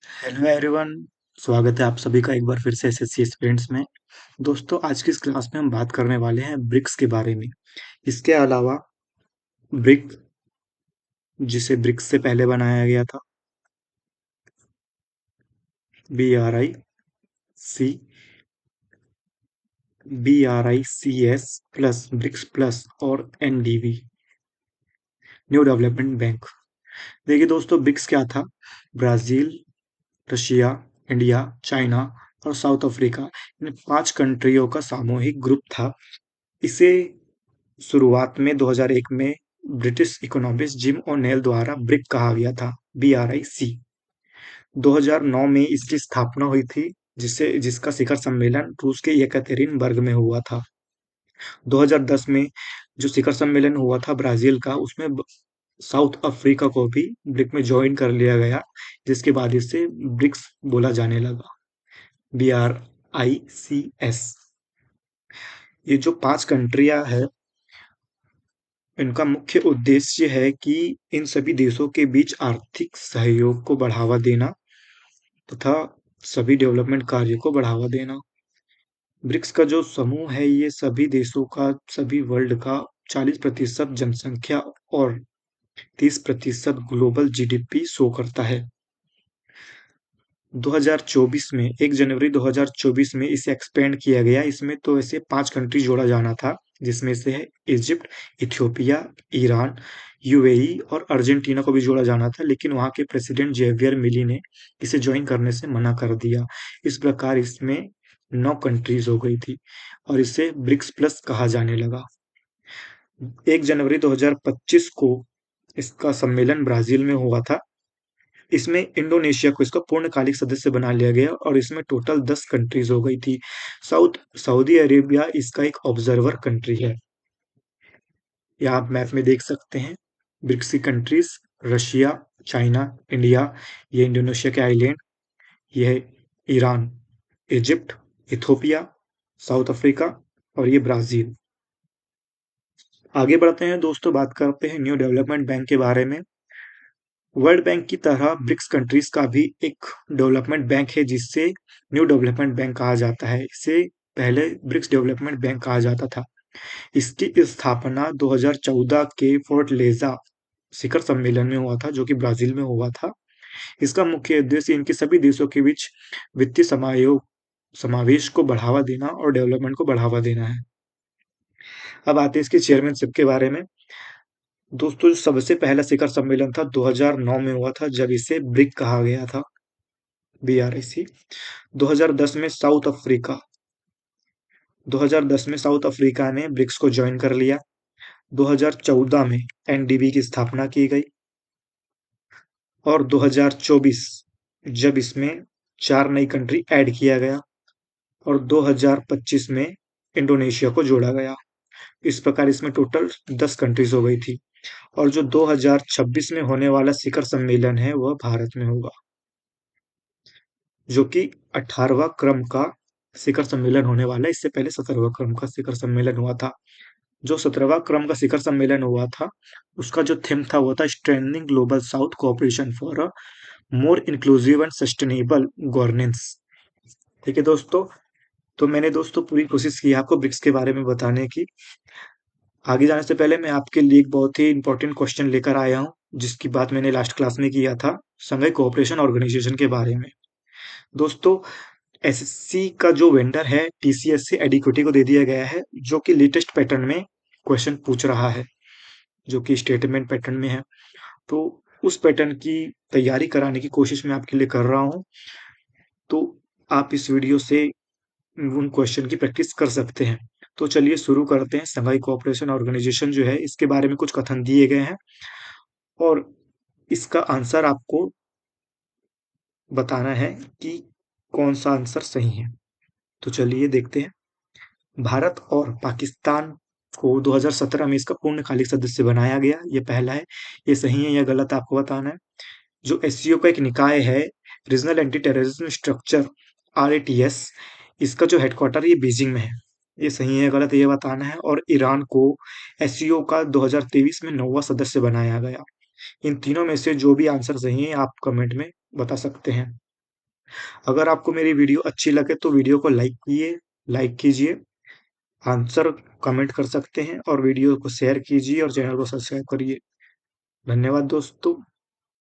Hello everyone. स्वागत है आप सभी का एक बार फिर से एसएससी एस्पिरेंट्स में। दोस्तों, आज की इस क्लास में हम बात करने वाले हैं ब्रिक्स के बारे में। इसके अलावा ब्रिक, जिसे ब्रिक्स से पहले बनाया गया था, BRIC, BRICS plus, BRICS plus और NDB, न्यू डेवलपमेंट बैंक। देखिए दोस्तों, ब्रिक्स क्या था? ब्राजील, रशिया, इंडिया, चाइना और साउथ अफ्रीका, इन 5 कंट्रियों का सामूहिक ग्रुप था। इसे शुरुआत में 2001 में ब्रिटिश इकोनॉमिस्ट जिम ओनेल द्वारा ब्रिक कहा गया था, BRIC। 2009 में इसकी स्थापना हुई थी, जिसका शिखर सम्मेलन रूस के येकतेरिनबर्ग में हुआ था। 2010 में जो शिखर सम्मेलन हुआ था ब्राजील का, उसमें साउथ अफ्रीका को भी ब्रिक में ज्वाइन कर लिया गया, जिसके बाद इसे ब्रिक्स बोला जाने लगा, BRICS। ये जो 5 कंट्रियां हैं, इनका मुख्य उद्देश्य है कि इन सभी देशों के बीच आर्थिक सहयोग को बढ़ावा देना तथा सभी डेवलपमेंट कार्य को बढ़ावा देना। ब्रिक्स का जो समूह है, ये सभी देशों का, सभी वर्ल्ड का 40% जनसंख्या और 30% ग्लोबल जीडीपी शो करता है। 2024 में 1 जनवरी 2024 में इसे एक्सपेंड किया गया। इसमें तो ऐसे 5 कंट्री जोड़ा जाना था, जिसमें से है इजिप्ट, इथियोपिया, ईरान, यूएई और अर्जेंटीना को भी जोड़ा जाना था, लेकिन वहां के प्रेसिडेंट जेवियर मिली ने इसे ज्वाइन करने से मना कर दिया। इस प्रकार इसमें 9 कंट्रीज हो गई थी और इसे ब्रिक्स प्लस कहा जाने लगा। 1 जनवरी 2025 को इसका सम्मेलन ब्राजील में हुआ था। इसमें इंडोनेशिया को इसका पूर्णकालिक सदस्य बना लिया गया और इसमें टोटल 10 कंट्रीज हो गई थी। सऊदी अरेबिया इसका एक ऑब्जर्वर कंट्री है। यहाँ आप मैप में देख सकते हैं ब्रिक्स की कंट्रीज: रशिया, चाइना, इंडिया, ये इंडोनेशिया के आइलैंड, ये है Iran, Egypt, Ethiopia, south Africa और ये ब्राजील। आगे बढ़ते हैं दोस्तों, बात करते हैं न्यू डेवलपमेंट बैंक के बारे में। वर्ल्ड बैंक की तरह ब्रिक्स कंट्रीज का भी एक डेवलपमेंट बैंक है, जिससे न्यू डेवलपमेंट बैंक कहा जाता है। इसे पहले ब्रिक्स डेवलपमेंट बैंक कहा जाता था। इसकी स्थापना 2014 के फोर्टलेजा शिखर सम्मेलन में हुआ था, जो कि ब्राजील में हुआ था। इसका मुख्य उद्देश्य इनके सभी देशों के बीच वित्तीय समावेश को बढ़ावा देना और डेवलपमेंट को बढ़ावा देना है। अब आते हैं इसकी चेयरमैनशिप के बारे में। दोस्तों, जो सबसे पहला शिखर सम्मेलन था 2009 में हुआ था, जब इसे ब्रिक कहा गया था, BRIC। 2010 में साउथ अफ्रीका 2010 में साउथ अफ्रीका ने ब्रिक्स को ज्वाइन कर लिया। 2014 में NDB की स्थापना की गई और 2024 जब इसमें 4 नई कंट्री ऐड किया गया और 2025 में इंडोनेशिया को जोड़ा गया। इस प्रकार इसमें टोटल 10 कंट्रीज हो गई थी। और जो 2026 में होने वाला शिखर सम्मेलन है, वह भारत में होगा, जो कि 18वां क्रम का शिखर सम्मेलन होने वाला है। इससे पहले 17वां क्रम का शिखर सम्मेलन हुआ था। जो 17वां क्रम का शिखर सम्मेलन हुआ था, उसका जो थीम था वो था strengthening global south cooperation for a more inclusive and sustainable governance. ठीक है दोस्तों, तो मैंने दोस्तों पूरी कोशिश की आपको ब्रिक्स के बारे में बताने की। आगे जाने से पहले मैं आपके लिए एक बहुत ही इंपॉर्टेंट क्वेश्चन लेकर आया हूँ, जिसकी बात मैंने लास्ट क्लास में किया था, संघीय कोऑपरेशन ऑर्गेनाइजेशन के बारे में। दोस्तों, एसएससी का जो वेंडर है, TCS से एडिक्विटी को दे दिया गया है, जो कि लेटेस्ट पैटर्न में क्वेश्चन पूछ रहा है, जो कि स्टेटमेंट पैटर्न में है। तो उस पैटर्न की तैयारी कराने की कोशिश मैं आपके लिए कर रहा हूँ। तो आप इस वीडियो से उन क्वेश्चन की प्रैक्टिस कर सकते हैं। तो चलिए शुरू करते हैं। संघाई कोऑपरेशन ऑर्गेनाइजेशन जो है, इसके बारे में कुछ कथन दिए गए हैं और इसका आंसर आपको बताना है कि कौन सा आंसर सही है। तो चलिए देखते हैं। भारत और पाकिस्तान को 2017 में इसका पूर्णकालिक सदस्य बनाया गया। ये पहला है। ये सही है या गलत आपको बताना है। जो एससीओ का एक निकाय है, regional anti terrorism structure, RATS, इसका जो हेडक्वार्टर ये बीजिंग में है। ये सही है गलत ये बताना है। और ईरान को एससीओ का 2023 में 9वां सदस्य बनाया गया। इन तीनों में से जो भी आंसर सही है आप कमेंट में बता सकते हैं। अगर आपको मेरी वीडियो अच्छी लगे तो वीडियो को लाइक कीजिए, आंसर कमेंट कर सकते हैं और वीडियो को शेयर कीजिए और चैनल को सब्सक्राइब करिए। धन्यवाद दोस्तों।